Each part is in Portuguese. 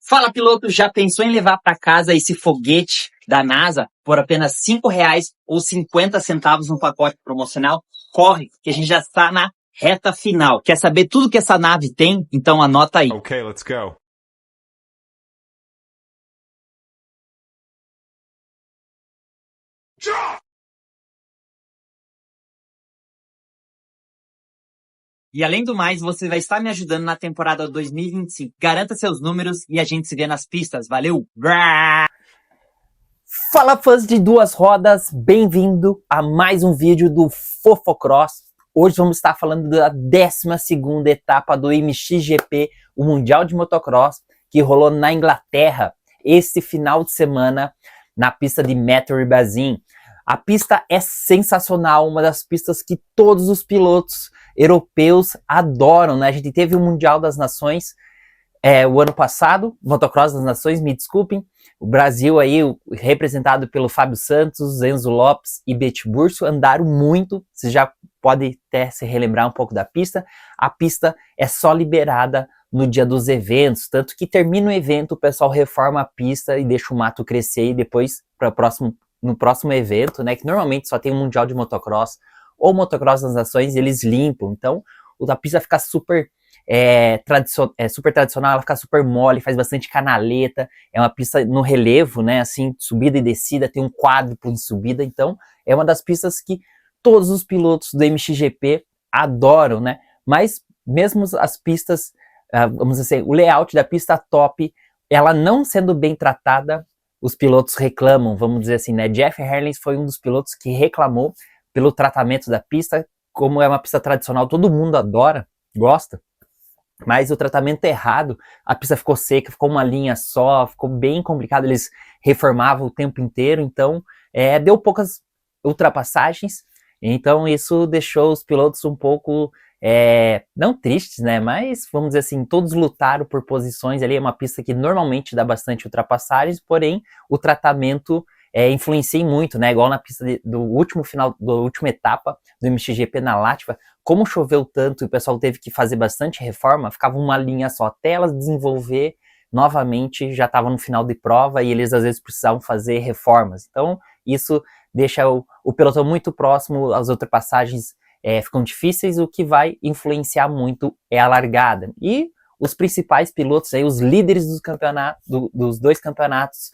Fala, piloto, já pensou em levar para casa esse foguete da NASA por apenas R$ 5 ou 50 centavos no pacote promocional? Corre, que a gente já está na reta final. Quer saber tudo que essa nave tem? Então anota aí. Okay, let's go. E além do mais, você vai estar me ajudando na temporada 2025. Garanta seus números e a gente se vê nas pistas. Valeu! Fala, fãs de duas rodas, bem-vindo a mais um vídeo do Fofocross. Hoje vamos estar falando da 12ª etapa do MXGP, o Mundial de Motocross, que rolou na Inglaterra esse final de semana na pista de Metairie Bazin. A pista é sensacional, uma das pistas que todos os pilotos europeus adoram, né? A gente teve o Mundial das Nações o ano passado, Motocross das Nações, me desculpem. O Brasil aí, representado pelo Fábio Santos, Enzo Lopes e Beti Burso, andaram muito. Você já pode até se relembrar um pouco da pista. A pista é só liberada no dia dos eventos, tanto que termina o evento, o pessoal reforma a pista e deixa o mato crescer e depois no próximo evento, né, que normalmente só tem um Mundial de Motocross ou Motocross das Nações, eles limpam. Então a pista fica super super tradicional, ela fica super mole, faz bastante canaleta, é uma pista no relevo, né, assim, subida e descida, tem um quádruplo de subida, então é uma das pistas que todos os pilotos do MXGP adoram, né, mas mesmo as pistas, vamos dizer, o layout da pista top, ela não sendo bem tratada, os pilotos reclamam, vamos dizer assim, né, Jeff Herlings foi um dos pilotos que reclamou pelo tratamento da pista, como é uma pista tradicional, todo mundo adora, gosta, mas o tratamento errado, a pista ficou seca, ficou uma linha só, ficou bem complicado, eles reformavam o tempo inteiro, então deu poucas ultrapassagens, então isso deixou os pilotos um pouco, não tristes, né, mas vamos dizer assim, todos lutaram por posições ali, é uma pista que normalmente dá bastante ultrapassagens, porém o tratamento influencia muito, né, igual na pista do última etapa do MXGP na Látiva, como choveu tanto e o pessoal teve que fazer bastante reforma, ficava uma linha só, até elas desenvolver novamente, já estava no final de prova e eles às vezes precisavam fazer reformas, então isso deixa o pelotão muito próximo, as ultrapassagens ficam difíceis, o que vai influenciar muito é a largada, e os principais pilotos, aí, os líderes dos dois campeonatos,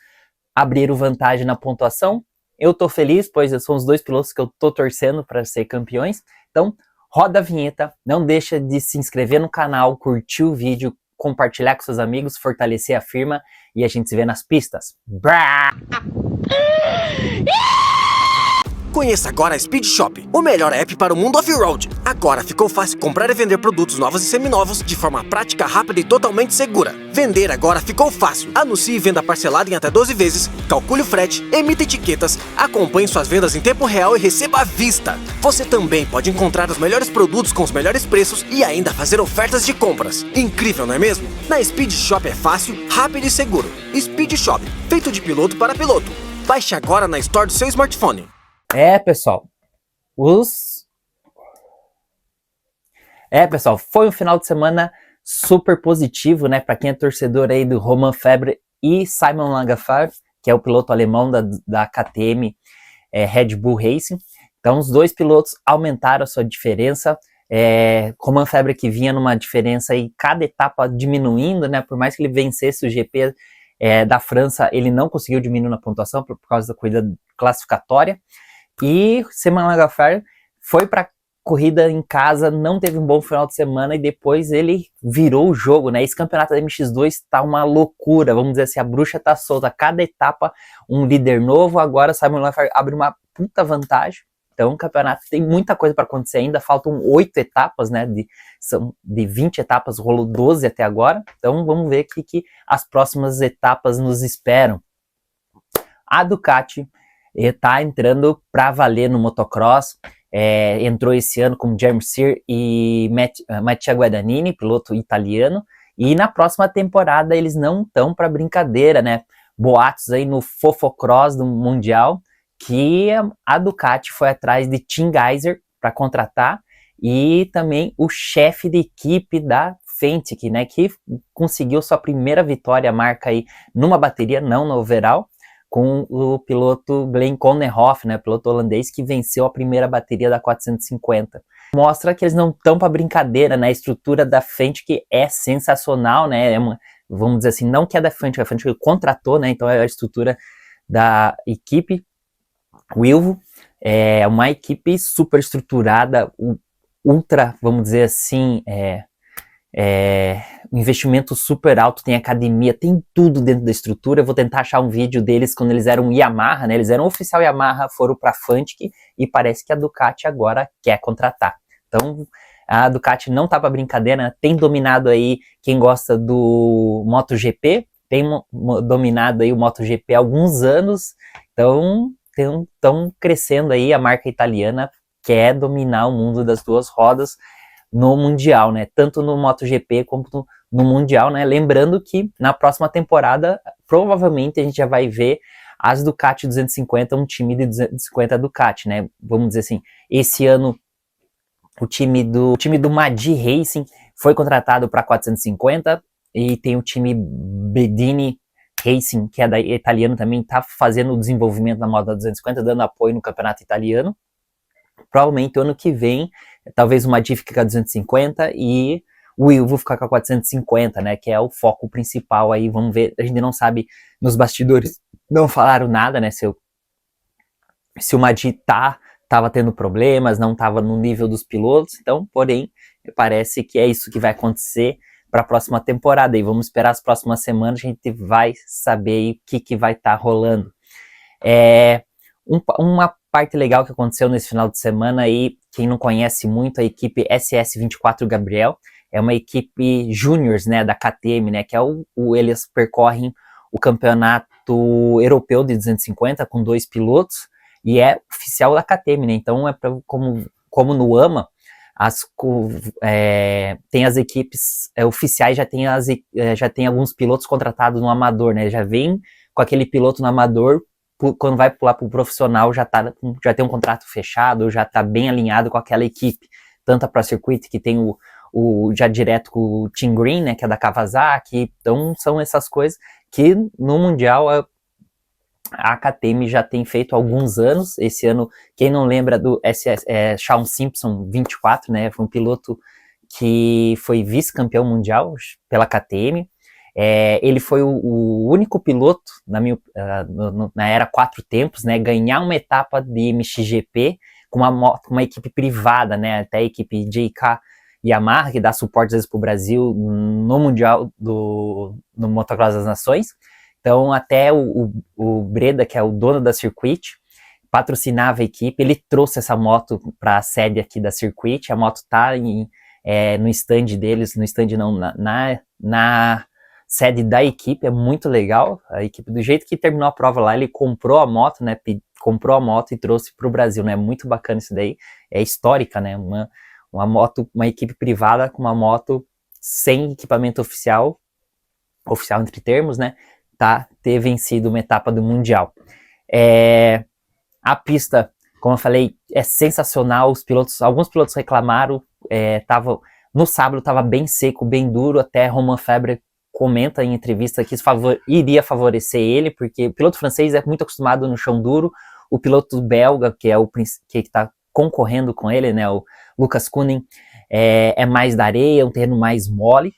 abriram vantagem na pontuação. Eu tô feliz, pois são os dois pilotos que eu tô torcendo para ser campeões. Então, roda a vinheta, não deixa de se inscrever no canal, curtir o vídeo, compartilhar com seus amigos, fortalecer a firma e a gente se vê nas pistas. Brá! Conheça agora a Speed Shop, o melhor app para o mundo off-road. Agora ficou fácil comprar e vender produtos novos e seminovos de forma prática, rápida e totalmente segura. Vender agora ficou fácil. Anuncie venda parcelada em até 12 vezes, calcule o frete, emita etiquetas, acompanhe suas vendas em tempo real e receba à vista. Você também pode encontrar os melhores produtos com os melhores preços e ainda fazer ofertas de compras. Incrível, não é mesmo? Na Speed Shop é fácil, rápido e seguro. Speed Shop, feito de piloto para piloto. Baixe agora na Store do seu smartphone. Pessoal, foi um final de semana super positivo, né, para quem é torcedor aí do Romain Febvre e Simon Langafar, que é o piloto alemão da KTM Red Bull Racing. Então os dois pilotos aumentaram a sua diferença, Romain Febvre que vinha numa diferença aí, cada etapa diminuindo, né, por mais que ele vencesse o GP da França, ele não conseguiu diminuir na pontuação por causa da corrida classificatória. E Simon Langafar foi para corrida em casa, não teve um bom final de semana e depois ele virou o jogo, né? Esse campeonato da MX2 tá uma loucura, vamos dizer assim, a bruxa tá solta, cada etapa um líder novo, agora Simon Langafar abre uma puta vantagem, então o campeonato tem muita coisa para acontecer ainda, faltam 8 etapas, né? São de 20 etapas, rolou 12 até agora, então vamos ver o que as próximas etapas nos esperam. A Ducati está entrando para valer no motocross, entrou esse ano com Jeremy Sear e Mattia Guadagnini, piloto italiano, e na próxima temporada eles não estão para brincadeira, né? Boatos aí no Fofocross do Mundial, que a Ducati foi atrás de Tim Gajser para contratar, e também o chefe de equipe da Fentic, né, que conseguiu sua primeira vitória, marca aí numa bateria, não no overall, com o piloto Glenn Konnerhoff, né, piloto holandês, que venceu a primeira bateria da 450. Mostra que eles não estão para brincadeira, né, a estrutura da Fentic é sensacional, né, vamos dizer assim, não que é da Fentic, a Fentic contratou, né, então é a estrutura da equipe Wilvo, é uma equipe super estruturada, ultra, vamos dizer assim, um investimento super alto, tem academia, tem tudo dentro da estrutura. Eu vou tentar achar um vídeo deles quando eles eram Yamaha, né? Eles eram oficial Yamaha, foram para Fantic e parece que a Ducati agora quer contratar. Então a Ducati não tá para brincadeira, né? Tem dominado aí quem gosta do MotoGP, tem dominado aí o MotoGP há alguns anos, então estão crescendo aí, a marca italiana quer dominar o mundo das duas rodas no Mundial, né? Tanto no MotoGP como no Mundial, né? Lembrando que na próxima temporada, provavelmente a gente já vai ver as Ducati 250, um time de 250 Ducati, né? Vamos dizer assim, esse ano o time do Madi Racing foi contratado para 450 e tem o time Bedini Racing, que é da italiano também, está fazendo o desenvolvimento da moto 250, dando apoio no campeonato italiano. Provavelmente o ano que vem, talvez o Madi fique com a 250 e o Wilvo ficar com a 450, né, que é o foco principal aí, vamos ver, a gente não sabe, nos bastidores não falaram nada, né, se o Madi tava tendo problemas, não estava no nível dos pilotos, então, porém, parece que é isso que vai acontecer para a próxima temporada, e vamos esperar as próximas semanas, a gente vai saber o que vai estar rolando. Uma parte legal que aconteceu nesse final de semana aí, quem não conhece muito, a equipe SS24 Gabriel, é uma equipe júniors, né, da KTM, né, que é eles percorrem o campeonato europeu de 250 com 2 pilotos, e é oficial da KTM, né, então como no AMA, tem as equipes oficiais, já tem alguns pilotos contratados no amador, né, já vem com aquele piloto no amador, quando vai pular para o profissional já tem um contrato fechado, já está bem alinhado com aquela equipe, tanto a Pro Circuit, que tem já direto com o Team Green, né, que é da Kawasaki, então são essas coisas que no Mundial a KTM já tem feito há alguns anos. Esse ano, quem não lembra do Shaun Simpson 24, né, foi um piloto que foi vice-campeão mundial pela KTM. Ele foi o único piloto na era 4 tempos, né, ganhar uma etapa de MXGP com uma equipe privada, né, até a equipe JK Yamaha, que dá suporte às vezes para o Brasil no Mundial no Motocross das Nações. Então até o Breda, que é o dono da Circuit, patrocinava a equipe, ele trouxe essa moto para a sede aqui da Circuit, a moto está no stand deles, no stand não, na sede da equipe, é muito legal. A equipe, do jeito que terminou a prova lá, ele comprou a moto, né? Comprou a moto e trouxe para o Brasil, né? Muito bacana isso daí. É histórica, né? Uma moto, uma equipe privada com uma moto sem equipamento oficial entre termos, né? Ter vencido uma etapa do Mundial. A pista, como eu falei, é sensacional. Alguns pilotos reclamaram. No sábado estava bem seco, bem duro. Até Romain Febvre comenta em entrevista que isso iria favorecer ele, porque o piloto francês é muito acostumado no chão duro. O piloto belga, que está concorrendo com ele, né, o Lucas Koenen, é mais da areia, um terreno mais mole,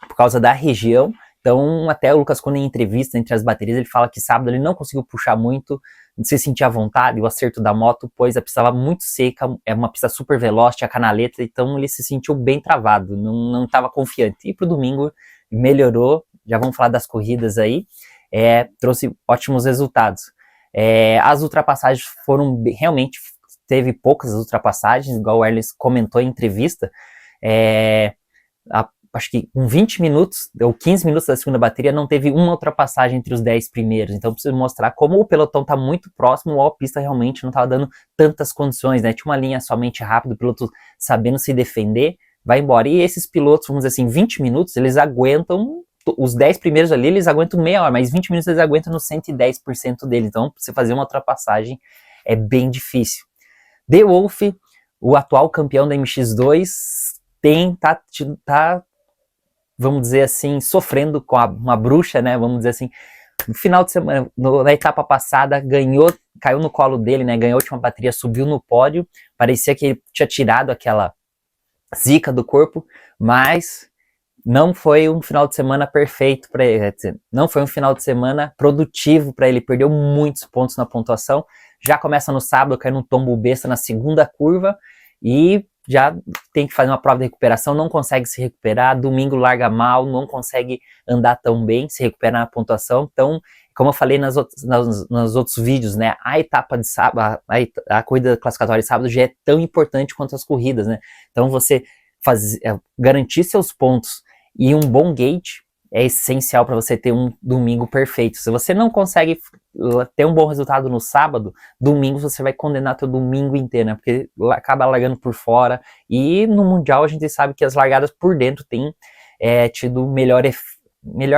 por causa da região. Então, até o Lucas Koenen, em entrevista entre as baterias, ele fala que sábado ele não conseguiu puxar muito, se sentir à vontade, o acerto da moto, pois a pista estava muito seca, é uma pista super veloz, tinha canaleta, então ele se sentiu bem travado, não estava confiante. E para o domingo melhorou, já vamos falar das corridas aí, trouxe ótimos resultados. As ultrapassagens realmente teve poucas ultrapassagens, igual o Erles comentou em entrevista, acho que com 20 minutos ou 15 minutos da segunda bateria não teve uma ultrapassagem entre os 10 primeiros, então preciso mostrar como o pelotão está muito próximo, a pista realmente não estava dando tantas condições, né? Tinha uma linha somente rápida, o piloto sabendo se defender, vai embora. E esses pilotos, vamos dizer assim, 20 minutos, eles aguentam, os 10 primeiros ali, eles aguentam meia hora, mas 20 minutos eles aguentam no 110% deles, então você fazer uma ultrapassagem é bem difícil. The Wolf, o atual campeão da MX2 tá, vamos dizer assim, sofrendo com uma bruxa, né? Vamos dizer assim, no final de semana, na etapa passada, caiu no colo dele, né? Ganhou a última bateria, subiu no pódio, parecia que ele tinha tirado aquela zica do corpo, mas não foi um final de semana perfeito para ele, não foi um final de semana produtivo para ele, perdeu muitos pontos na pontuação, já começa no sábado, cai num tombo besta na segunda curva e já tem que fazer uma prova de recuperação, não consegue se recuperar, domingo larga mal, não consegue andar tão bem, se recuperar na pontuação. Então, como eu falei nos outros vídeos, né, a etapa de sábado, a corrida classificatória de sábado já é tão importante quanto as corridas, né? Então, você garantir seus pontos e um bom gate é essencial para você ter um domingo perfeito. Se você não consegue ter um bom resultado no sábado, domingo você vai condenar teu domingo inteiro, né? Porque acaba largando por fora. E no Mundial a gente sabe que as largadas por dentro têm tido melhor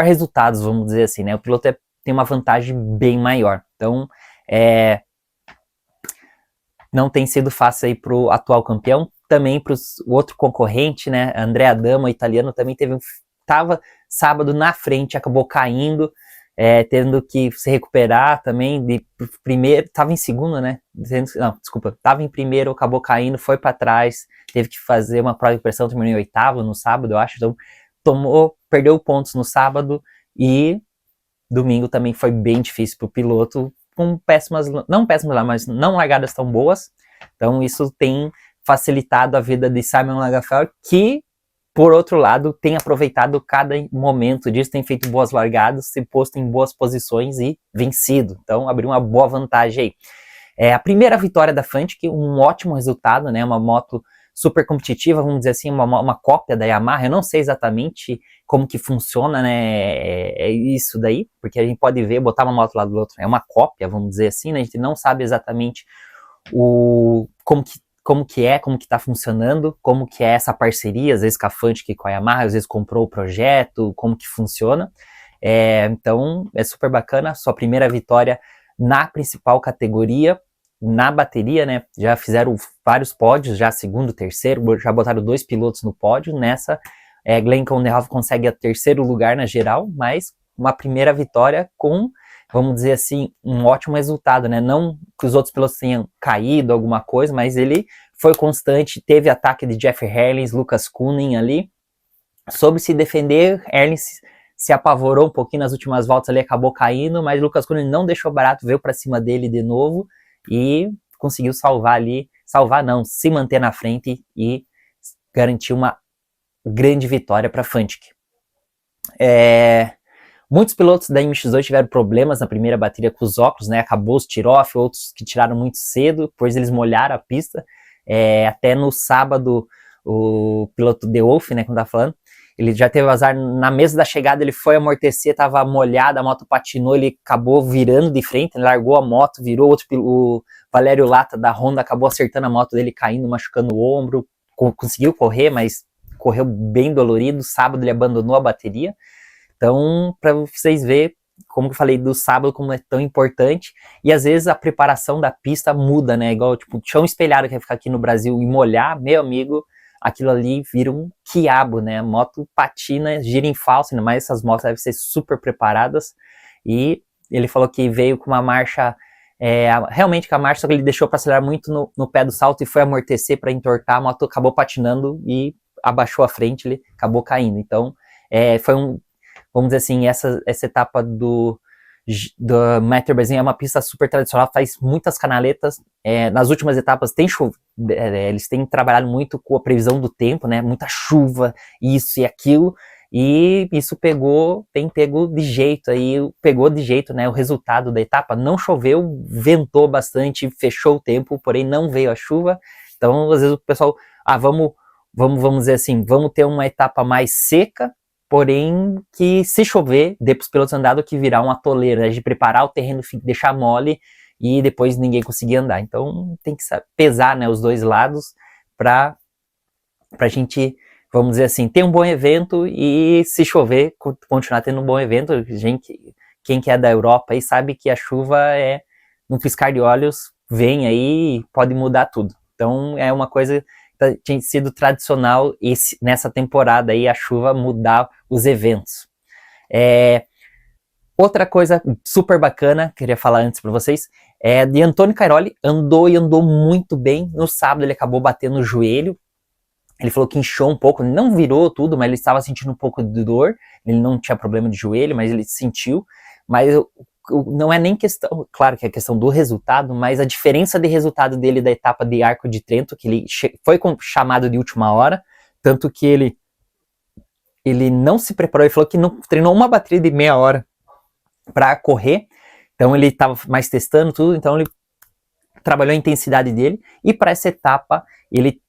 resultados, vamos dizer assim, né? O piloto tem uma vantagem bem maior. Então, não tem sido fácil aí pro atual campeão. Também para o outro concorrente, né? André Adamo, italiano, também estava sábado na frente, acabou caindo, tendo que se recuperar também, primeiro, estava em segundo, né, não, desculpa, estava em primeiro, acabou caindo, foi para trás, teve que fazer uma prova de pressão, terminou em oitavo no sábado, eu acho, então perdeu pontos no sábado, e domingo também foi bem difícil para o piloto, com não péssimas lá, mas não largadas tão boas, então isso tem facilitado a vida de Simon Lagerfeld, que por outro lado, tem aproveitado cada momento disso, tem feito boas largadas, se posto em boas posições e vencido. Então, abriu uma boa vantagem aí. A primeira vitória da Fantic, um ótimo resultado, né? Uma moto super competitiva, vamos dizer assim, uma cópia da Yamaha. Eu não sei exatamente como que funciona, né? Isso daí, porque a gente pode ver, botar uma moto lá do outro. É uma cópia, vamos dizer assim, né? A gente não sabe exatamente como que está funcionando, como que é essa parceria, às vezes com a Fantic, com a Yamaha, às vezes comprou o projeto, como que funciona. Então, é super bacana, sua primeira vitória na principal categoria, na bateria, né? Já fizeram vários pódios, já segundo, terceiro, já botaram 2 pilotos no pódio. Nessa, Glenn Condenhoff consegue o terceiro lugar na geral, mas uma primeira vitória com, vamos dizer assim, um ótimo resultado, né? Não que os outros pilotos tenham caído, alguma coisa, mas ele foi constante, teve ataque de Jeff Herlings, Lucas Cunning ali, soube se defender, Herlings se apavorou um pouquinho nas últimas voltas ali, acabou caindo, mas Lucas Cunning não deixou barato, veio para cima dele de novo e conseguiu se manter na frente e garantir uma grande vitória para a Fantic. Muitos pilotos da MX2 tiveram problemas na primeira bateria com os óculos, né? Acabou os tira-off, outros que tiraram muito cedo, pois eles molharam a pista. Até no sábado, o piloto De Wolf, né, como tá falando, ele já teve azar na mesa da chegada, ele foi amortecer, tava molhada, a moto patinou, ele acabou virando de frente, largou a moto, virou o Valério Lata da Honda, acabou acertando a moto dele, caindo, machucando o ombro, conseguiu correr, mas correu bem dolorido. Sábado ele abandonou a bateria. Então, para vocês verem, como eu falei do sábado, como é tão importante, e às vezes a preparação da pista muda, né? Igual, tipo, chão espelhado que vai ficar aqui no Brasil e molhar, meu amigo, aquilo ali vira um quiabo, né? A moto patina, gira em falso, ainda mais essas motos devem ser super preparadas, e ele falou que veio com uma marcha, realmente com a marcha, só que ele deixou para acelerar muito no pé do salto e foi amortecer para entortar, a moto acabou patinando e abaixou a frente, ele acabou caindo. Então, foi vamos dizer assim, essa etapa do Matterberg é uma pista super tradicional, faz muitas canaletas. Nas últimas etapas tem chuva, eles têm trabalhado muito com a previsão do tempo, né? Muita chuva, isso e aquilo, e isso tem pego de jeito aí, né? O resultado da etapa. Não choveu, ventou bastante, fechou o tempo, porém não veio a chuva. Então, às vezes o pessoal, vamos dizer assim, vamos ter uma etapa mais seca, porém que se chover, dê para os pilotos andar do que virar um atoleiro, né? De preparar o terreno, deixar mole e depois ninguém conseguir andar. Então tem que pesar, né, os dois lados para a gente, vamos dizer assim, ter um bom evento e se chover, continuar tendo um bom evento. Quem que é da Europa aí sabe que a chuva num piscar de olhos, vem aí e pode mudar tudo. Então é uma coisa que tinha sido tradicional nessa temporada aí, a chuva mudar os eventos. Outra coisa super bacana, queria falar antes para vocês, é de Antônio Cairoli, andou muito bem. No sábado ele acabou batendo o joelho, ele falou que inchou um pouco, não virou tudo, mas ele estava sentindo um pouco de dor, ele não tinha problema de joelho, mas ele sentiu, mas não é nem questão, claro que é questão do resultado, mas a diferença de resultado dele da etapa de Arco de Trento, que ele foi chamado de última hora, tanto que ele não se preparou, ele falou que não treinou uma bateria de meia hora para correr, então ele estava mais testando tudo, então ele trabalhou a intensidade dele, e para essa etapa ele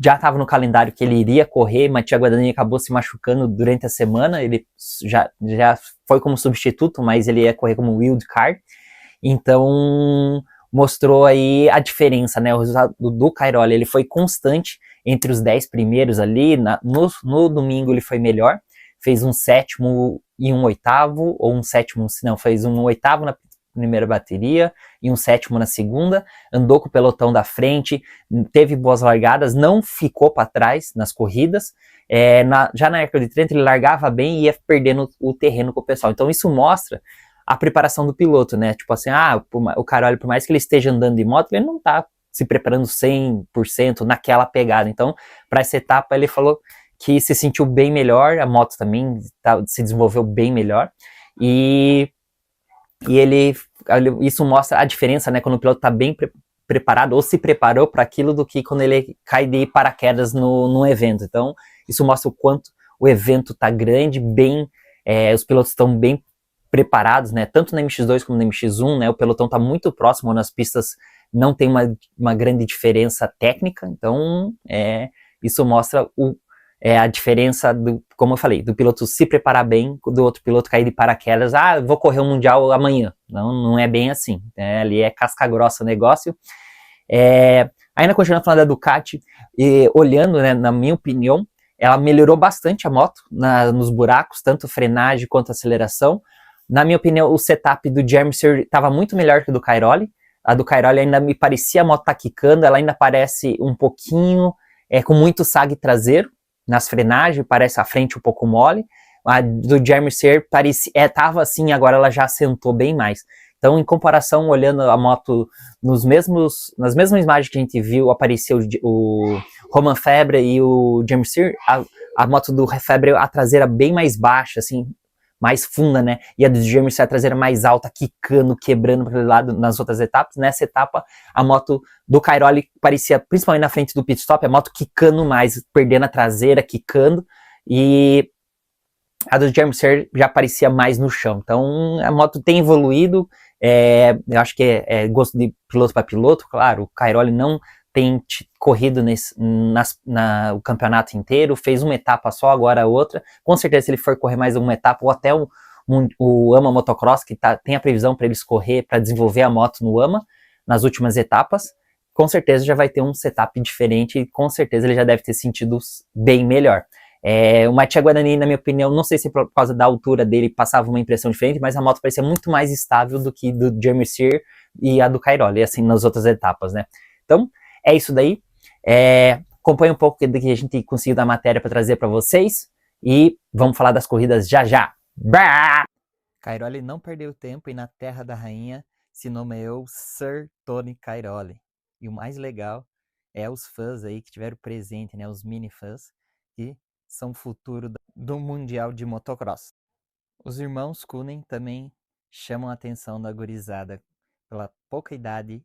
já estava no calendário que ele iria correr, Mattia Guadagnini acabou se machucando durante a semana, ele já foi como substituto, mas ele ia correr como wild card, então mostrou aí a diferença, né? O resultado do Cairoli, ele foi constante entre os 10 primeiros ali, no domingo ele foi melhor, fez um sétimo e um oitavo, ou um sétimo, não, fez um oitavo na primeira bateria e um sétimo na segunda, andou com o pelotão da frente, teve boas largadas, não ficou para trás nas corridas, já na Arco de Trento ele largava bem e ia perdendo o terreno com o pessoal, então isso mostra a preparação do piloto, né, tipo assim, o Cairoli, por mais que ele esteja andando de moto, ele não tá se preparando 100% naquela pegada, então para essa etapa ele falou que se sentiu bem melhor, a moto também se desenvolveu bem melhor, e isso mostra a diferença, né, quando o piloto está bem preparado ou se preparou para aquilo do que quando ele cai de paraquedas no evento. Então, isso mostra o quanto o evento está grande, os pilotos estão bem preparados, né, tanto na MX2 como na MX1, né, o pelotão está muito próximo, nas pistas não tem uma grande diferença técnica, então isso mostra a diferença, como eu falei, do piloto se preparar bem, do outro piloto cair de paraquedas, vou correr um Mundial amanhã. Não é bem assim, né? Ali é casca grossa o negócio. Ainda continuando falando da Ducati, olhando, né, na minha opinião, ela melhorou bastante a moto nos buracos, tanto frenagem quanto aceleração. Na minha opinião, o setup do Jeremy Searle estava muito melhor que o do Cairoli. A do Cairoli ainda me parecia a moto tá quicando, ela ainda parece um pouquinho com muito sag traseiro nas frenagens, parece a frente um pouco mole. A do Jeremy Searle estava assim, agora ela já assentou bem mais. Então, em comparação, olhando a moto nas mesmas imagens que a gente viu, apareceu o Romain Febvre e o Jeremy Searle, a moto do Febvre, a traseira bem mais baixa, assim, mais funda, né? E a do Jeremy Searle, a traseira mais alta, quicando, quebrando para o lado nas outras etapas. Nessa etapa, a moto do Cairoli parecia, principalmente na frente do pit stop, a moto quicando mais, perdendo a traseira, quicando, e a do Jeremy Searle já parecia mais no chão. Então, a moto tem evoluído, eu acho que é gosto de piloto para piloto, claro, o Cairoli não tem corrido o campeonato inteiro, fez uma etapa só, agora outra. Com certeza, se ele for correr mais uma etapa, ou até o AMA Motocross, que tem a previsão para eles correr, para desenvolver a moto no AMA, nas últimas etapas, com certeza já vai ter um setup diferente, e com certeza ele já deve ter sentido bem melhor. O Mattia Guadagnini, na minha opinião, não sei se por causa da altura dele passava uma impressão diferente, mas a moto parecia muito mais estável do que do Jeremy Searle e a do Cairoli, assim, nas outras etapas, né? Então, é isso daí. Acompanhe um pouco do que a gente conseguiu da matéria para trazer para vocês e vamos falar das corridas já já. Bah! Cairoli não perdeu tempo e na Terra da Rainha se nomeou Sir Tony Cairoli. E o mais legal é os fãs aí que tiveram presente, né, os mini fãs, que são o futuro do Mundial de Motocross. Os irmãos Kunen também chamam a atenção da gurizada pela pouca idade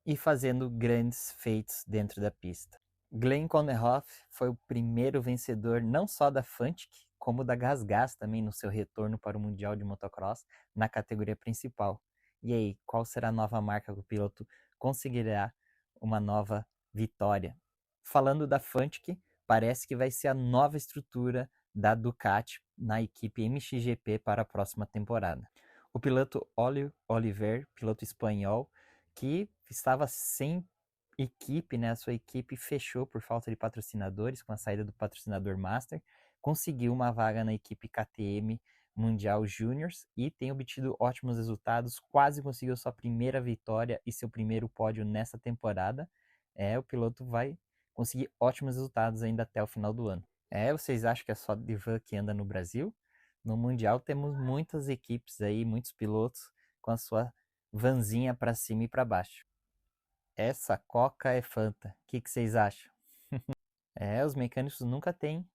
e fazendo grandes feitos dentro da pista. Glenn Konnerhoff foi o primeiro vencedor não só da Fantic, como da GasGas também no seu retorno para o Mundial de Motocross na categoria principal. E aí, qual será a nova marca que o piloto conseguirá uma nova vitória? Falando da Fantic, parece que vai ser a nova estrutura da Ducati na equipe MXGP para a próxima temporada. O piloto Oliver, piloto espanhol, que estava sem equipe, né? A sua equipe fechou por falta de patrocinadores, com a saída do patrocinador Master, conseguiu uma vaga na equipe KTM Mundial Juniors e tem obtido ótimos resultados, quase conseguiu sua primeira vitória e seu primeiro pódio nessa temporada. O piloto vai conseguir ótimos resultados ainda até o final do ano. Vocês acham que é só Divan que anda no Brasil? No Mundial temos muitas equipes aí, muitos pilotos com a sua vanzinha para cima e para baixo. Essa Coca é Fanta. O que vocês acham? Os mecânicos nunca têm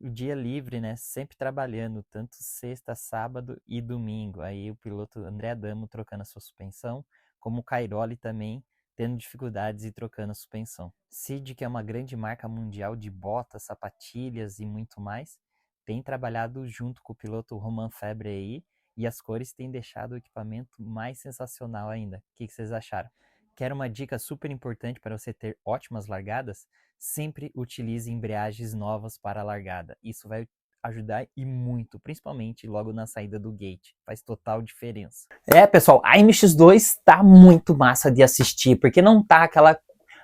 o dia livre, né? Sempre trabalhando, tanto sexta, sábado e domingo. Aí o piloto André Adamo trocando a sua suspensão, como o Cairoli também tendo dificuldades e trocando a suspensão. Cid, que é uma grande marca mundial de botas, sapatilhas e muito mais, tem trabalhado junto com o piloto Romain Febre aí, e as cores têm deixado o equipamento mais sensacional ainda. O que vocês acharam? Quer uma dica super importante para você ter ótimas largadas? Sempre utilize embreagens novas para a largada. Isso vai ajudar e muito, principalmente logo na saída do gate. Faz total diferença. Pessoal, a MX2 tá muito massa de assistir, porque não tá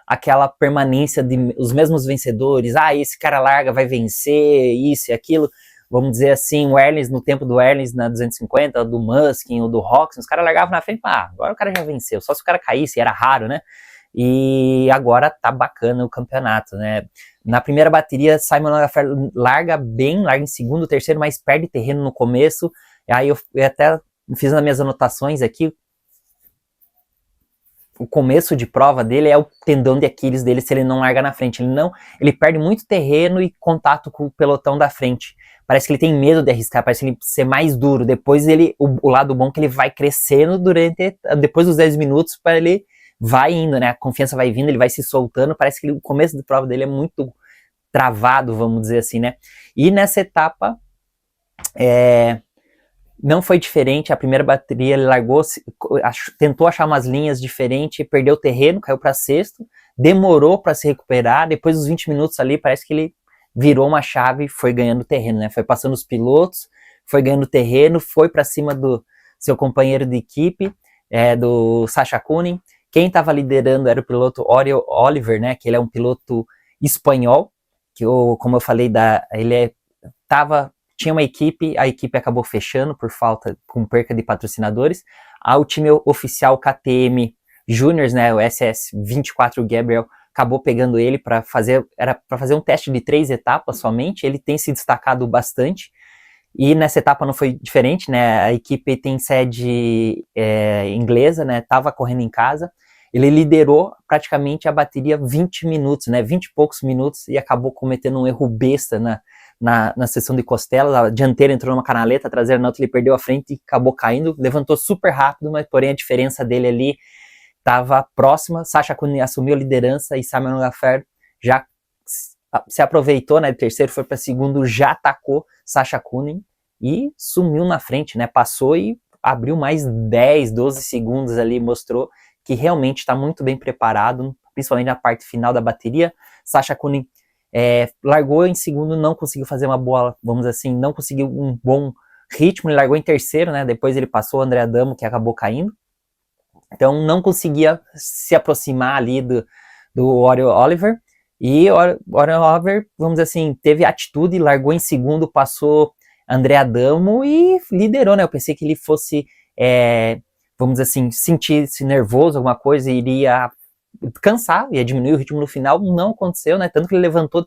aquela permanência de os mesmos vencedores. Esse cara larga, vai vencer, isso e aquilo. Vamos dizer assim, o Erlins, no tempo do Erlins na 250, do Muskin ou do Roxon, os caras largavam na frente, agora o cara já venceu. Só se o cara caísse, era raro, né? E agora tá bacana o campeonato, né? Na primeira bateria, Simon Lagafer larga bem, larga em segundo, terceiro, mas perde terreno no começo. Aí eu até fiz nas minhas anotações aqui. O começo de prova dele é o tendão de Aquiles dele se ele não larga na frente. Ele perde muito terreno e contato com o pelotão da frente. Parece que ele tem medo de arriscar, parece ele ser mais duro. Depois o lado bom é que ele vai crescendo depois dos 10 minutos, para ele vai indo, né? A confiança vai vindo, ele vai se soltando. Parece que o começo de prova dele é muito travado, vamos dizer assim, né? E nessa etapa, não foi diferente. A primeira bateria ele largou, tentou achar umas linhas diferentes, perdeu terreno, caiu para sexto, demorou para se recuperar. Depois dos 20 minutos ali, parece que ele virou uma chave e foi ganhando terreno, né? Foi passando os pilotos, foi ganhando terreno, foi para cima do seu companheiro de equipe, do Sacha Kunin. Quem estava liderando era o piloto Oriol Oliver, né? Que ele é um piloto espanhol, que como eu falei, tinha uma equipe, a equipe acabou fechando com perca de patrocinadores. O time oficial KTM Juniors, né, o SS24 Gabriel, acabou pegando ele para fazer um teste de 3 etapas somente. Ele tem se destacado bastante, e nessa etapa não foi diferente, né? A equipe tem sede inglesa, né? Tava correndo em casa. Ele liderou praticamente a bateria 20 minutos, né? 20 e poucos minutos, e acabou cometendo um erro besta na seção de costelas. A dianteira entrou numa canaleta, a traseira na outra, ele perdeu a frente e acabou caindo. Levantou super rápido, mas porém a diferença dele ali estava próxima. Sacha Kunin assumiu a liderança e Simon Lagafer já se aproveitou, né? Terceiro foi para segundo, já atacou Sacha Kunin e sumiu na frente, né? Passou e abriu mais 10, 12 segundos ali, mostrou que realmente está muito bem preparado, principalmente na parte final da bateria. Sacha Kunin largou em segundo, não conseguiu fazer uma boa, vamos dizer assim, não conseguiu um bom ritmo, ele largou em terceiro, né? Depois ele passou o André Adamo, que acabou caindo. Então não conseguia se aproximar ali do Oriol Oliver. E o Oriol Oliver, vamos dizer assim, teve atitude, largou em segundo, passou André Adamo e liderou, né? Eu pensei que ele fosse, vamos dizer assim, sentir-se nervoso, alguma coisa, e iria cansar, ia diminuir o ritmo no final. Não aconteceu, né? Tanto que ele levantou,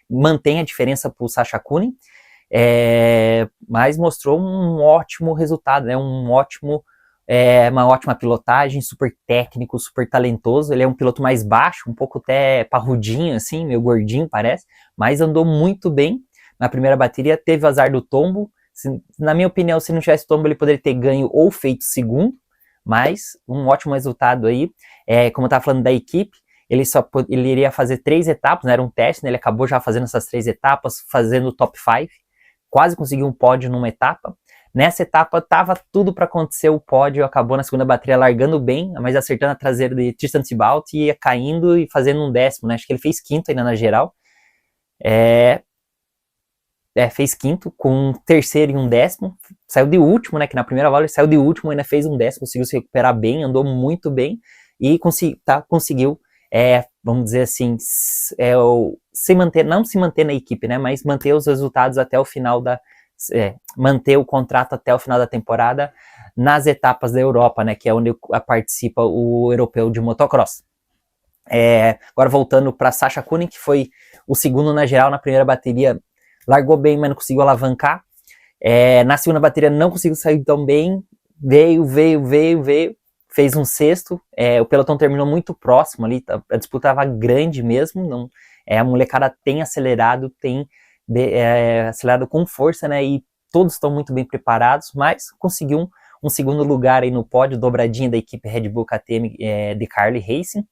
mantém a diferença para o Sacha Kunin, mas mostrou um ótimo resultado, né? Uma ótima pilotagem, super técnico, super talentoso. Ele é um piloto mais baixo, um pouco até parrudinho, assim, meio gordinho parece, mas andou muito bem na primeira bateria. Teve o azar do tombo. Na minha opinião, se não tivesse tombo, ele poderia ter ganho ou feito segundo, mas um ótimo resultado aí. Como eu estava falando da equipe, ele iria fazer 3 etapas, né? Era um teste, né? Ele acabou já fazendo essas 3 etapas, fazendo o top 5, quase conseguiu um pódio numa etapa. Nessa etapa estava tudo para acontecer o pódio, acabou na segunda bateria largando bem, mas acertando a traseira de Tristan Thibault e ia caindo e fazendo um 10º, né? Acho que ele fez 5º ainda na geral. Fez 5º com um 3º e um 10º, saiu de último, né? Que na primeira volta ele saiu de último, ainda fez um 10º, conseguiu se recuperar bem, andou muito bem e conseguiu, vamos dizer assim, não se manter na equipe, né? Mas manter os resultados até o final manter o contrato até o final da temporada nas etapas da Europa, né, que é onde participa o europeu de motocross. Agora voltando para Sasha Kunin, que foi o segundo na geral, na primeira bateria largou bem, mas não conseguiu alavancar. Na segunda bateria não conseguiu sair tão bem, veio, fez um sexto. O pelotão terminou muito próximo ali, a disputa estava grande mesmo. Não, a molecada tem acelerado, acelerado com força, né? E todos estão muito bem preparados, mas conseguiu um segundo lugar aí no pódio, dobradinha da equipe Red Bull KTM de Carly Racing.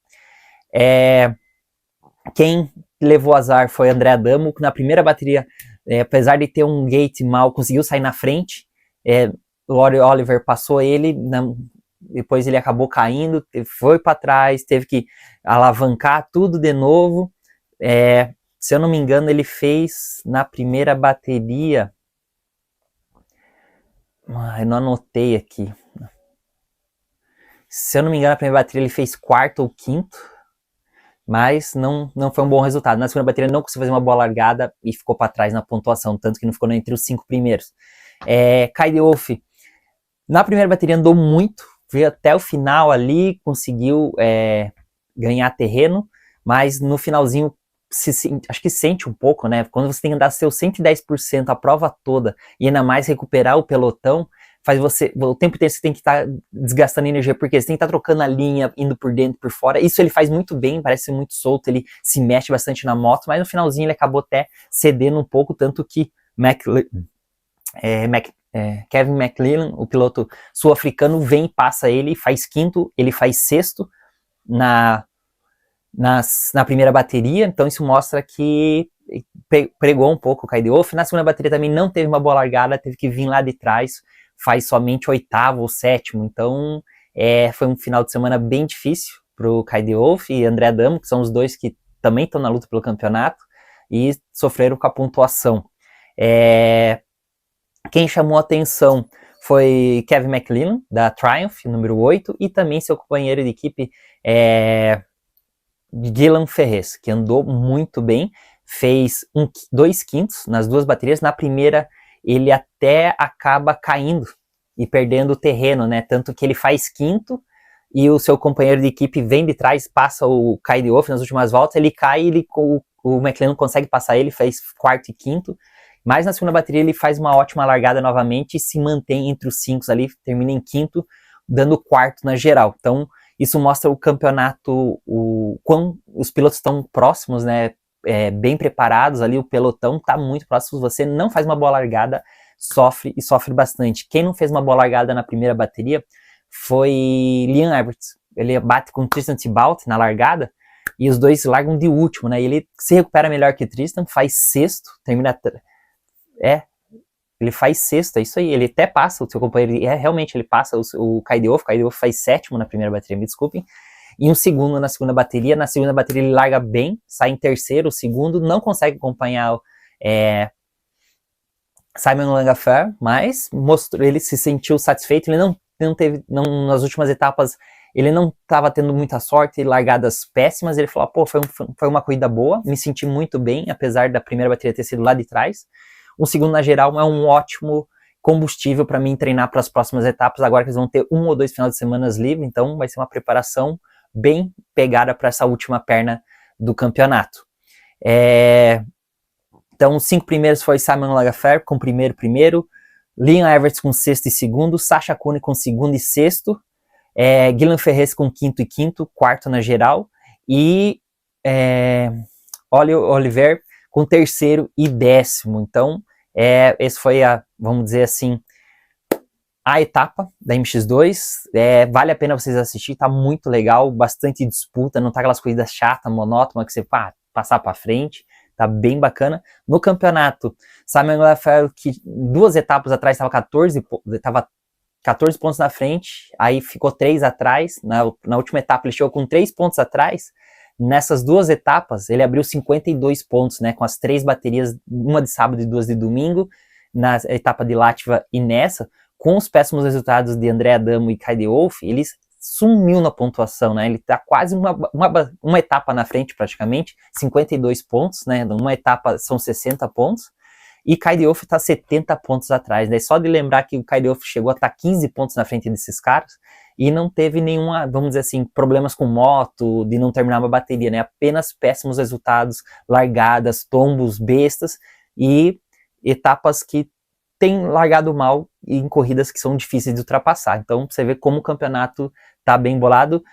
Quem levou azar foi André Adamo, que na primeira bateria, apesar de ter um gate mal, conseguiu sair na frente. O Oliver passou ele, depois ele acabou caindo, foi para trás, teve que alavancar tudo de novo. Se eu não me engano, ele fez na primeira bateria... eu não anotei aqui. Se eu não me engano, na primeira bateria ele fez quarto ou quinto, mas não foi um bom resultado. Na segunda bateria não conseguiu fazer uma boa largada e ficou para trás na pontuação, tanto que não ficou entre os 5 primeiros. Kay de Wolf, na primeira bateria andou muito, veio até o final ali, conseguiu ganhar terreno, mas no finalzinho acho que sente um pouco, né? Quando você tem que andar seus 110% a prova toda e ainda mais recuperar o pelotão, faz você, o tempo inteiro você tem que estar desgastando energia, porque você tem que estar trocando a linha, indo por dentro, por fora. Isso ele faz muito bem, parece ser muito solto, ele se mexe bastante na moto, mas no finalzinho ele acabou até cedendo um pouco, tanto que Kevin McLellan, o piloto sul-africano, vem e passa ele, faz quinto, ele faz sexto na primeira bateria, então isso mostra que pregou um pouco o Kay de Wolf. Na segunda bateria também não teve uma boa largada, teve que vir lá de trás, faz somente oitavo ou sétimo, então foi um final de semana bem difícil para o Kay de Wolf e André Adamo, que são os dois que também estão na luta pelo campeonato e sofreram com a pontuação. Quem chamou a atenção foi Kevin McLellan, da Triumph, número 8, e também seu companheiro de equipe, Guilherme Ferrez, que andou muito bem, fez 2 quintos nas duas baterias. Na primeira ele até acaba caindo e perdendo o terreno, né? Tanto que ele faz quinto e o seu companheiro de equipe vem de trás, passa o Kay de Wolf nas últimas voltas, ele cai e o McLellan consegue passar ele, fez quarto e quinto. Mas na segunda bateria ele faz uma ótima largada novamente e se mantém entre os 5 ali, termina em quinto, dando quarto na geral. Então isso mostra o campeonato, quão os pilotos estão próximos, né? Bem preparados ali, o pelotão está muito próximo. Você não faz uma boa largada, sofre bastante. Quem não fez uma boa largada na primeira bateria foi Liam Everts. Ele bate com Tristan Thibault na largada e os dois largam de último, né? Ele se recupera melhor que Tristan, faz sexto, termina... ele faz sexto, é isso aí, ele até passa o seu companheiro, realmente ele passa o Kay de Wolf faz sétimo na primeira bateria, me desculpem, e um segundo na segunda bateria. Na segunda bateria ele larga bem, sai em terceiro, o segundo não consegue acompanhar Simon Langaffer, mas ele se sentiu satisfeito, ele não teve, nas últimas etapas, ele não estava tendo muita sorte, largadas péssimas, ele falou, foi uma corrida boa, me senti muito bem, apesar da primeira bateria ter sido lá de trás. Um segundo na geral é um ótimo combustível para mim treinar para as próximas etapas, agora que eles vão ter 1 ou 2 finais de semana livre, então vai ser uma preparação bem pegada para essa última perna do campeonato. Então os 5 primeiros foi Simon Langaffer com primeiro, Liam Everts com sexto e segundo, Sasha Kunin com segundo e sexto, Guilherme Ferrez com quinto e quinto, quarto na geral, e Oliver com terceiro e décimo. Então esse foi vamos dizer assim, a etapa da MX2. Vale a pena vocês assistirem, tá muito legal, bastante disputa, não tá aquelas corridas chatas, monótonas, que você passar para frente, tá bem bacana. No campeonato, Simon Langaffer, que 2 etapas atrás estava 14 pontos na frente, aí ficou 3 atrás, na última etapa ele chegou com 3 pontos atrás. Nessas 2 etapas, ele abriu 52 pontos, né, com as 3 baterias, uma de sábado e 2 de domingo, na etapa de Latva e nessa, com os péssimos resultados de André Adamo e Kay de Wolf, ele sumiu na pontuação, né, ele tá quase uma etapa na frente praticamente, 52 pontos, né, uma etapa são 60 pontos, e Kay de Wolf tá 70 pontos atrás, né, só de lembrar que o Kay de Wolf chegou a estar 15 pontos na frente desses caras, e não teve nenhuma, vamos dizer assim, problemas com moto, de não terminar uma bateria, né? Apenas péssimos resultados, largadas, tombos, bestas e etapas que têm largado mal e em corridas que são difíceis de ultrapassar. Então, você vê como o campeonato tá bem bolado.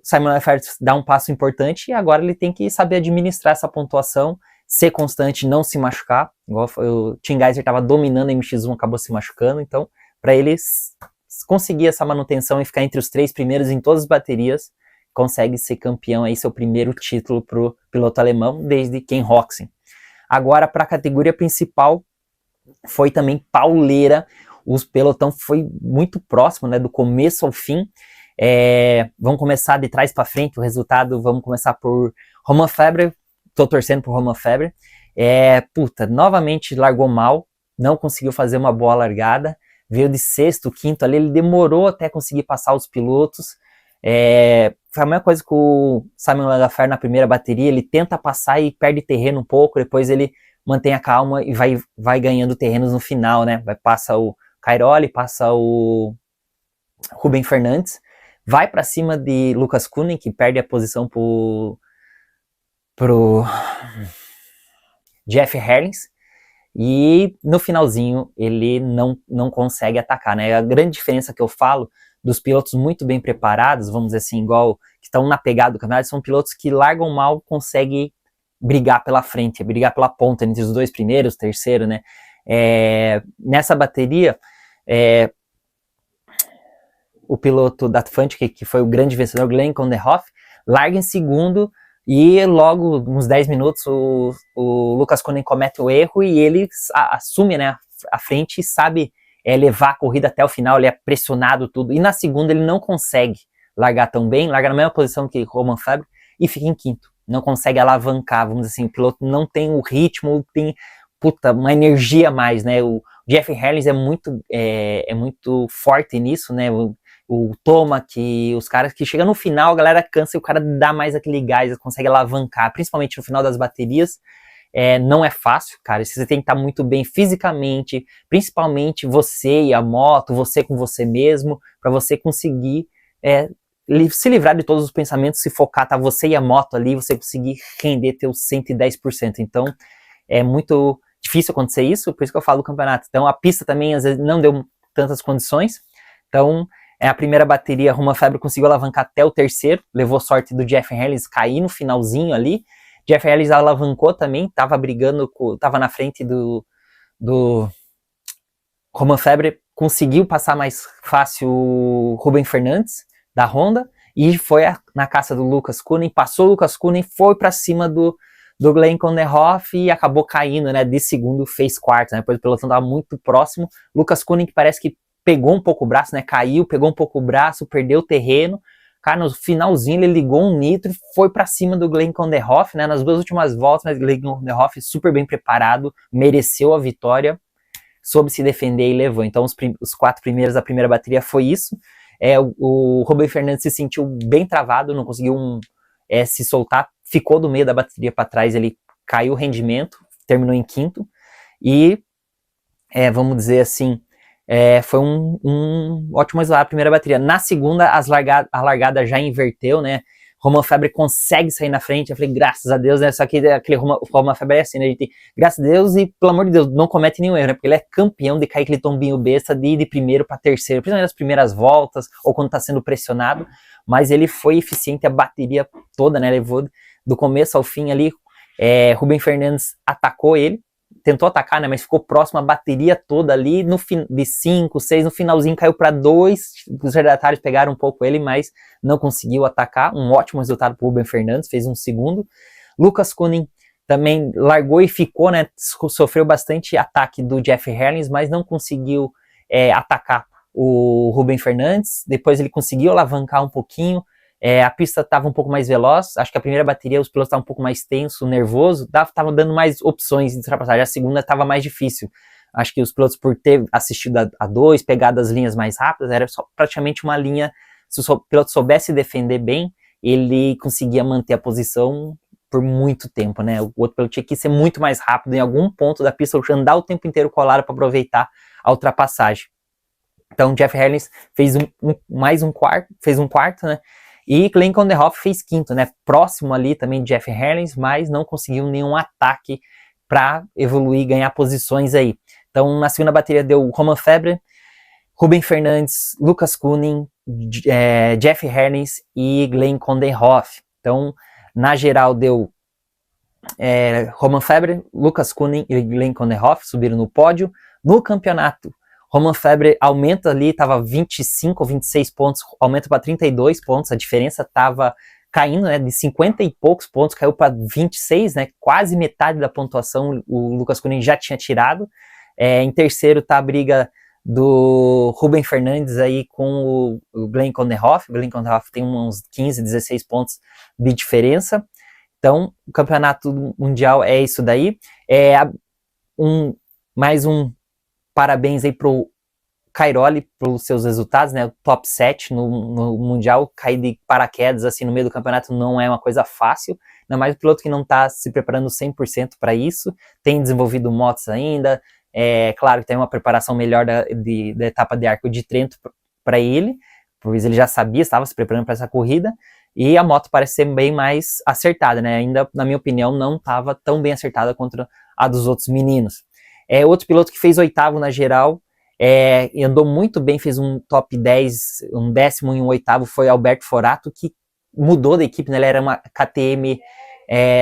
Simon Lefert dá um passo importante e agora ele tem que saber administrar essa pontuação, ser constante, não se machucar. Igual o Tim Geiser estava dominando a MX1, acabou se machucando. Então, para ele conseguir essa manutenção e ficar entre os 3 primeiros em todas as baterias, consegue ser campeão, aí seu primeiro título para o piloto alemão, desde Ken Roczen. Agora, para a categoria principal, foi também pauleira. O pelotão foi muito próximo, né, do começo ao fim. Vamos começar de trás para frente, o resultado, vamos começar por Romain Febvre. Tô torcendo por Romain Febvre. Novamente largou mal, não conseguiu fazer uma boa largada, veio de sexto, quinto ali, ele demorou até conseguir passar os pilotos. Foi a mesma coisa com o Simon Lefert na primeira bateria, ele tenta passar e perde terreno um pouco, depois ele mantém a calma e vai ganhando terrenos no final, né? Passa o Cairoli, passa o Rubem Fernandes, vai para cima de Lucas Koenig, que perde a posição pro Jeff Herlings, e no finalzinho ele não consegue atacar, né? A grande diferença que eu falo dos pilotos muito bem preparados, vamos dizer assim, igual que estão na pegada do campeonato, são pilotos que largam mal, conseguem brigar pela frente, brigar pela ponta entre os 2 primeiros, terceiro, né? Nessa bateria, o piloto da Fantic, que foi o grande vencedor, Glenn Konderhoff, larga em segundo e logo, uns 10 minutos, o Lucas Koenig comete o erro e ele assume, né, a frente e sabe levar a corrida até o final, ele é pressionado tudo. E na segunda ele não consegue largar tão bem, larga na mesma posição que Romain Febvre e fica em quinto. Não consegue alavancar, vamos dizer assim, o piloto não tem o ritmo, tem uma energia a mais, né? O Jeff Herlings é muito forte nisso, né? O Tomac, os caras que chegam no final, a galera cansa e o cara dá mais aquele gás, consegue alavancar, principalmente no final das baterias. Não é fácil, cara, você tem que estar muito bem fisicamente, principalmente você e a moto, você com você mesmo, para você conseguir se livrar de todos os pensamentos, se focar, tá você e a moto ali, você conseguir render teus 110%. Então, é muito difícil acontecer isso, por isso que eu falo do campeonato. Então, a pista também, às vezes, não deu tantas condições. Então, a primeira bateria, Romain Febvre conseguiu alavancar até o terceiro, levou sorte do Jeff Herlings cair no finalzinho ali. Jeff Herlings alavancou também, tava brigando, tava na frente do Romain Febvre, conseguiu passar mais fácil o Rubem Fernandes, da Honda, e foi na caça do Lucas Koenig, passou o Lucas Koenig, foi para cima do Glenn Konderhoff e acabou caindo, né, de segundo, fez quarto, né, depois o pelotão estava muito próximo. Lucas Koenig parece que pegou um pouco o braço, né, caiu, pegou um pouco o braço, perdeu o terreno, cara, no finalzinho ele ligou um nitro e foi para cima do Glenn Konderhoff, né, nas 2 últimas voltas, mas o Glenn Konderhoff super bem preparado, mereceu a vitória, soube se defender e levou. Então os 4 primeiros da primeira bateria foi isso. O Rubem Fernandes se sentiu bem travado, não conseguiu se soltar, ficou do meio da bateria para trás, ele caiu o rendimento, terminou em quinto, e vamos dizer assim, foi um ótimo resultado a primeira bateria. Na segunda, a largada já inverteu, né? Romain Febvre consegue sair na frente, eu falei, graças a Deus, né? Só que aquele Romain Febvre é assim, né? A gente, graças a Deus e pelo amor de Deus, não comete nenhum erro, né? Porque ele é campeão de cair aquele tombinho besta de ir de primeiro para terceiro, principalmente nas primeiras voltas, ou quando tá sendo pressionado, mas ele foi eficiente a bateria toda, né? Levou do começo ao fim ali, Rubem Fernandes atacou ele, tentou atacar, né, mas ficou próximo a bateria toda ali, de 5, 6, no finalzinho caiu para 2, os retardatários pegaram um pouco ele, mas não conseguiu atacar, um ótimo resultado para o Rubem Fernandes, fez um segundo. Lucas Koenig também largou e ficou, né, sofreu bastante ataque do Jeff Herlings, mas não conseguiu atacar o Rubem Fernandes, depois ele conseguiu alavancar um pouquinho, a pista estava um pouco mais veloz, acho que a primeira bateria os pilotos estavam um pouco mais tenso, nervoso, estava dando mais opções de ultrapassagem, a segunda estava mais difícil, acho que os pilotos por ter assistido a 2, pegado as linhas mais rápidas, era só praticamente uma linha, se o piloto soubesse defender bem, ele conseguia manter a posição por muito tempo, né, o outro piloto tinha que ser muito mais rápido em algum ponto da pista, andar o tempo inteiro colado para aproveitar a ultrapassagem. Então, Jeff Herlings fez fez um quarto, né? E Glenn Konderhoff fez quinto, né? Próximo ali também de Jeff Herlings, mas não conseguiu nenhum ataque para evoluir e ganhar posições aí. Então, na segunda bateria deu Romain Febvre, Ruben Fernandes, Lucas Kunning, Jeff Herlings e Glenn Konderhoff. Então, na geral, deu Romain Febvre, Lucas Kunning e Glenn Konderhoff subiram no pódio. No campeonato, Romain Febvre aumenta ali, estava 25 ou 26 pontos, aumenta para 32 pontos, a diferença estava caindo, né, de 50 e poucos pontos, caiu para 26, né, quase metade da pontuação o Lucas Kunning já tinha tirado. Em terceiro está a briga do Ruben Fernandes aí com o Glenn Konderhoff. O Glenn Konderhoff tem uns 15, 16 pontos de diferença. Então, o campeonato mundial é isso daí. Mais um parabéns aí pro Cairoli pelos seus resultados, né? O top 7 no mundial, cair de paraquedas assim no meio do campeonato não é uma coisa fácil, ainda mais o piloto que não está se preparando 100% para isso, tem desenvolvido motos ainda, claro que tem uma preparação melhor da etapa de Arco de Trento para ele, pois ele já sabia, estava se preparando para essa corrida, e a moto parece ser bem mais acertada, né? Ainda, na minha opinião, não estava tão bem acertada contra a dos outros meninos. Outro piloto que fez oitavo na geral, andou muito bem, fez um top 10, um décimo e um oitavo, foi Alberto Forato, que mudou da equipe, né? Ele era uma KTM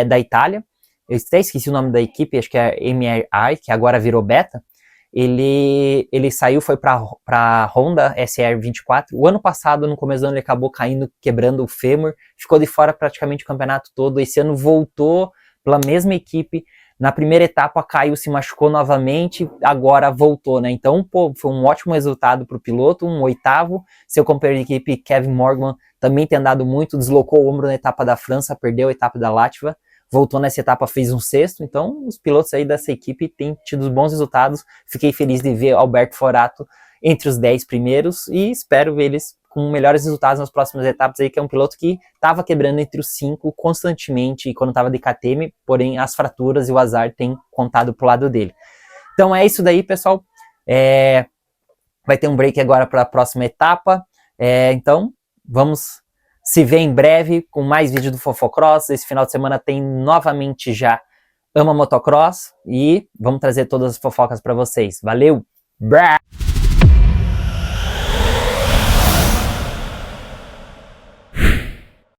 da Itália, eu até esqueci o nome da equipe, acho que é MRI, que agora virou Beta. Ele saiu, foi para a Honda SR24. O ano passado, no começo do ano, ele acabou caindo, quebrando o fêmur, ficou de fora praticamente o campeonato todo. Esse ano voltou pela mesma equipe. Na primeira etapa caiu, se machucou novamente, agora voltou, né? Então, pô, foi um ótimo resultado para o piloto, um oitavo. Seu companheiro de equipe, Kevin Morgan, também tem andado muito, deslocou o ombro na etapa da França, perdeu a etapa da Látvia, voltou nessa etapa, fez um sexto. Então, os pilotos aí dessa equipe têm tido bons resultados. Fiquei feliz de ver Alberto Forato entre os 10 primeiros e espero ver eles com melhores resultados nas próximas etapas aí, que é um piloto que estava quebrando entre os 5 constantemente quando estava de KTM, porém as fraturas e o azar têm contado pro lado dele. Então é isso daí, pessoal. Vai ter um break agora para a próxima etapa. Então vamos se ver em breve com mais vídeo do Fofocross. Esse final de semana tem novamente já Ama Motocross e vamos trazer todas as fofocas para vocês. Valeu! Brá!